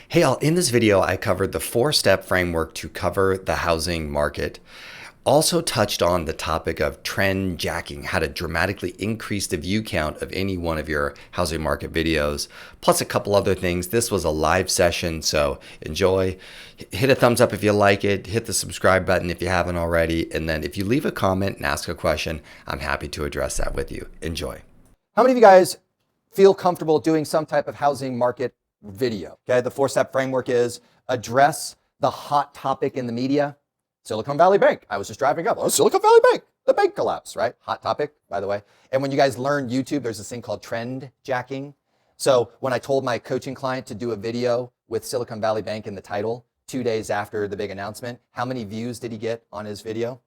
Hey all, in this video I covered the 4-step framework to cover the housing market. Also touched on the topic of trend jacking, how to dramatically increase the view count of any one of your housing market videos, plus a couple other things. This was a live session, so enjoy. Hit a thumbs up if you like it, hit the subscribe button if you haven't already, and then if you leave a comment and ask a question, I'm happy to address that with you. Enjoy. How many of you guys feel comfortable doing some type of housing market video? Okay, the 4-step framework is address the hot topic in the media. Silicon Valley Bank. I was just driving up. Oh, Silicon Valley Bank. The bank collapse, right? Hot topic, by the way. And when you guys learn YouTube, there's this thing called trend jacking. So when I told my coaching client to do a video with Silicon Valley Bank in the title 2 days after the big announcement, how many views did he get on his video?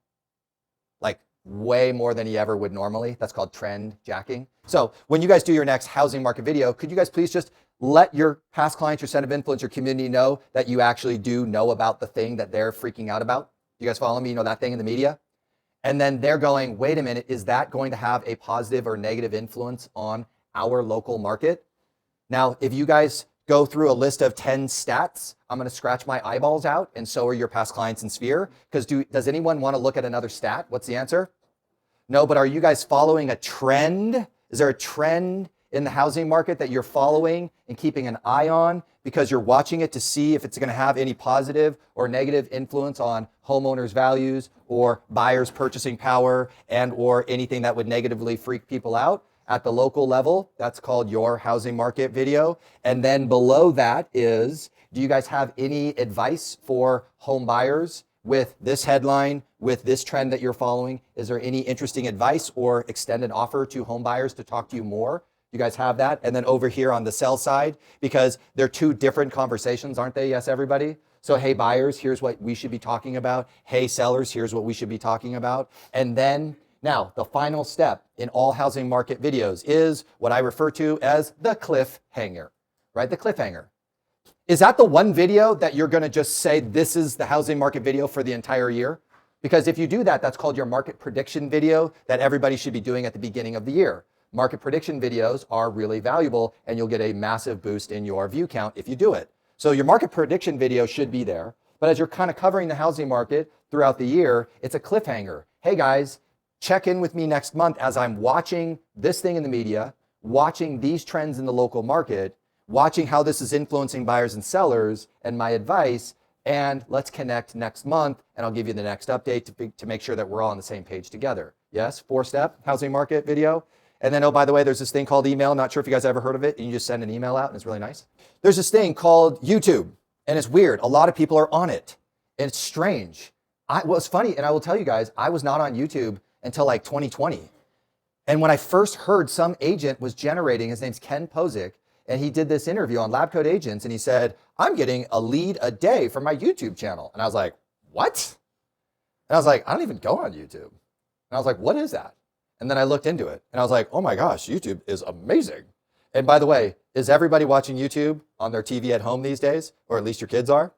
Like way more than he ever would normally. That's called trend jacking. So when you guys do your next housing market video, could you guys please just let your past clients, your center of influence, your community know that you actually do know about the thing that they're freaking out about? You guys follow me? You know that thing in the media? And then they're going, wait a minute, is that going to have a positive or negative influence on our local market? Now, if you guys go through a list of 10 stats, I'm going to scratch my eyeballs out, and so are your past clients in Sphere. Because does anyone want to look at another stat? What's the answer? No, but are you guys following a trend? Is there a trend in the housing market that you're following and keeping an eye on because you're watching it to see if it's going to have any positive or negative influence on homeowners' values or buyers' purchasing power and or anything that would negatively freak people out at the local level? That's called your housing market video. And then below that is, do you guys have any advice for home buyers with this headline, with this trend that you're following? Is there any interesting advice or extended offer to home buyers to talk to you more? You guys have that? And then over here on the sell side, because they're two different conversations, aren't they? Yes, everybody? So, hey, buyers, here's what we should be talking about. Hey, sellers, here's what we should be talking about. And then now the final step in all housing market videos is what I refer to as the cliffhanger, right? The cliffhanger. Is that the one video that you're going to just say, this is the housing market video for the entire year? Because if you do that, that's called your market prediction video that everybody should be doing at the beginning of the year. Market prediction videos are really valuable and you'll get a massive boost in your view count if you do it. So your market prediction video should be there. But as you're kind of covering the housing market throughout the year, it's a cliffhanger. Hey guys, check in with me next month as I'm watching this thing in the media, watching these trends in the local market, watching how this is influencing buyers and sellers and my advice. And let's connect next month and I'll give you the next update to make sure that we're all on the same page together. Yes, 4-step housing market video. And then, oh, by the way, there's this thing called email. Not sure if you guys ever heard of it. And you just send an email out and it's really nice. There's this thing called YouTube and it's weird. A lot of people are on it and it's strange. Well, it's funny. And I will tell you guys, I was not on YouTube until like 2020. And when I first heard some agent was generating, his name's Ken Posick, and he did this interview on Lab Coat Agents and he said, I'm getting a lead a day from my YouTube channel. And I was like, what? And I was like, I don't even go on YouTube. And I was like, what is that? And then I looked into it and I was like, oh my gosh, YouTube is amazing. And by the way, is everybody watching YouTube on their TV at home these days? Or at least your kids are?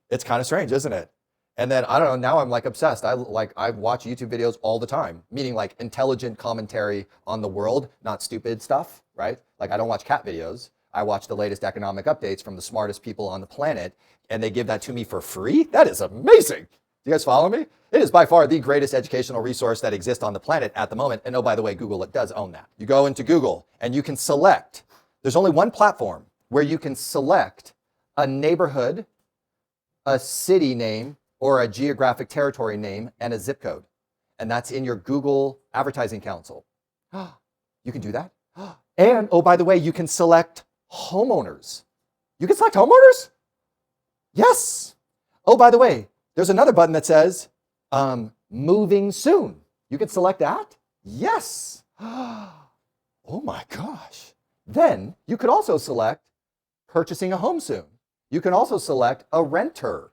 It's kind of strange, isn't it? And then, I don't know, now I'm like obsessed. I watch YouTube videos all the time, meaning like intelligent commentary on the world, not stupid stuff, right? Like I don't watch cat videos. I watch the latest economic updates from the smartest people on the planet and they give that to me for free? That is amazing. Do you guys follow me? It is by far the greatest educational resource that exists on the planet at the moment. And oh, by the way, Google, it does own that. You go into Google and you can select, there's only one platform where you can select a neighborhood, a city name, or a geographic territory name and a zip code. And that's in your Google Advertising Council. You can do that. And oh, by the way, you can select homeowners. You can select homeowners? Yes. Oh, by the way, there's another button that says moving soon. You can select that? Yes. Oh my gosh. Then you could also select purchasing a home soon. You can also select a renter.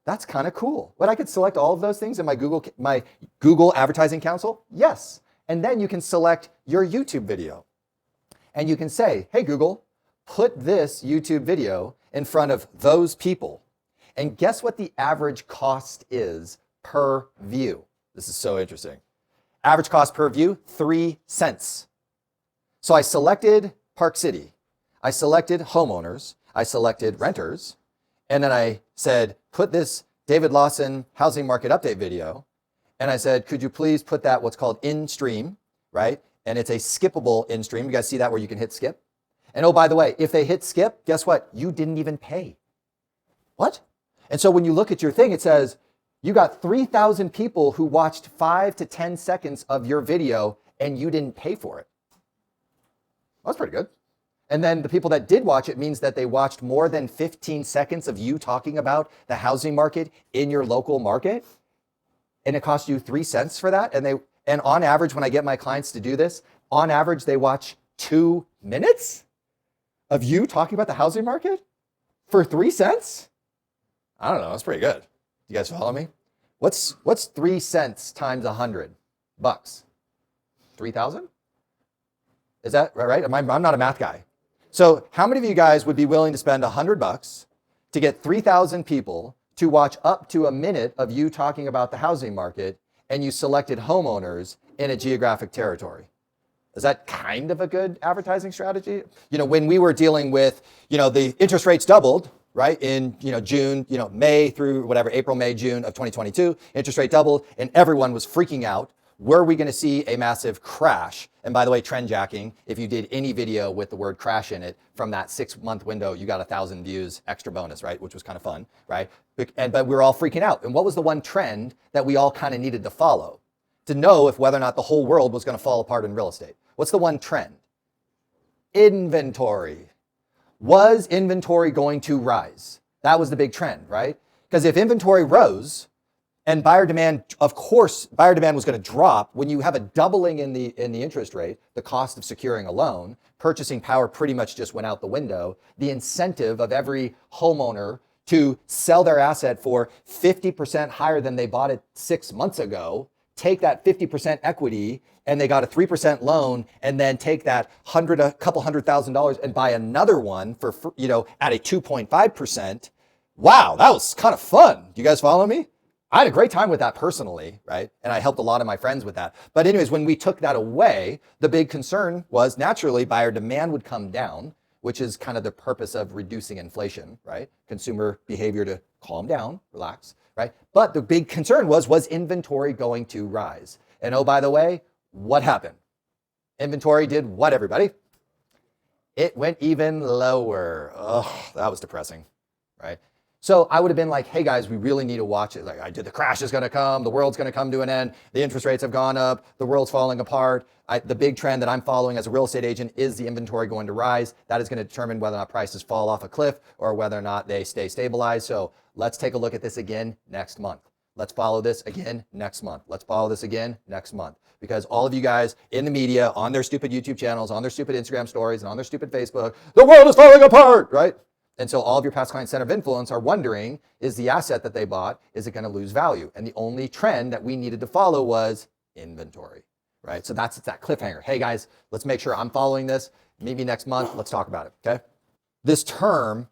That's kind of cool. But I could select all of those things in my Google Advertising Council? Yes. And then you can select your YouTube video. And you can say, hey Google, put this YouTube video in front of those people. And guess what the average cost is per view? This is so interesting. Average cost per view, 3 cents. So I selected Park City. I selected homeowners. I selected renters, and then I said, put this David Lawson housing market update video. And I said, could you please put that what's called in stream, right? And it's a skippable in stream. You guys see that where you can hit skip? And oh, by the way, if they hit skip, guess what? You didn't even pay. What? And so when you look at your thing, it says, you got 3,000 people who watched 5 to 10 seconds of your video and you didn't pay for it. That's pretty good. And then the people that did watch it means that they watched more than 15 seconds of you talking about the housing market in your local market. And it cost you 3 cents for that. And on average, when I get my clients to do this, on average, they watch 2 minutes of you talking about the housing market for 3 cents. I don't know. That's pretty good. You guys follow me? What's 3 cents times $100? 3,000? Is that right? I'm not a math guy. So how many of you guys would be willing to spend $100 to get 3,000 people to watch up to a minute of you talking about the housing market, and you selected homeowners in a geographic territory? Is that kind of a good advertising strategy? When we were dealing with, the interest rates doubled, right? In, June, May through whatever, April, May, June of 2022, interest rate doubled and everyone was freaking out. Were we going to see a massive crash? And by the way, trend jacking, if you did any video with the word crash in it from that 6-month window, you got 1,000 views extra bonus, right? Which was kind of fun, right? But we were all freaking out. And what was the one trend that we all kind of needed to follow to know if whether or not the whole world was going to fall apart in real estate? What's the one trend? Inventory. Was inventory going to rise? That was the big trend, right? Because if inventory rose, and buyer demand, of course, buyer demand was going to drop. When you have a doubling in the interest rate, the cost of securing a loan, purchasing power pretty much just went out the window. The incentive of every homeowner to sell their asset for 50% higher than they bought it 6 months ago, take that 50% equity, and they got a 3% loan, and then take that a couple $100,000 and buy another one for at a 2.5%. Wow, that was kind of fun. Do you guys follow me? I had a great time with that personally, right? And I helped a lot of my friends with that. But anyways, when we took that away, the big concern was naturally buyer demand would come down, which is kind of the purpose of reducing inflation, right? Consumer behavior to calm down, relax, right? But the big concern was inventory going to rise? And oh, by the way, what happened? Inventory did what, everybody? It went even lower. Oh, that was depressing, right? So I would have been like, hey guys, we really need to watch it. Like, the crash is going to come. The world's going to come to an end. The interest rates have gone up. The world's falling apart. The big trend that I'm following as a real estate agent is the inventory going to rise. That is going to determine whether or not prices fall off a cliff or whether or not they stay stabilized. So let's take a look at this again next month. Let's follow this again next month. Let's follow this again next month. Because all of you guys in the media, on their stupid YouTube channels, on their stupid Instagram stories, and on their stupid Facebook, the world is falling apart, right? And so all of your past client center of influence are wondering, is the asset that they bought, is it going to lose value? And the only trend that we needed to follow was inventory, right? So that's that cliffhanger. Hey guys, let's make sure I'm following this. Meet me next month. Let's talk about it, okay? This term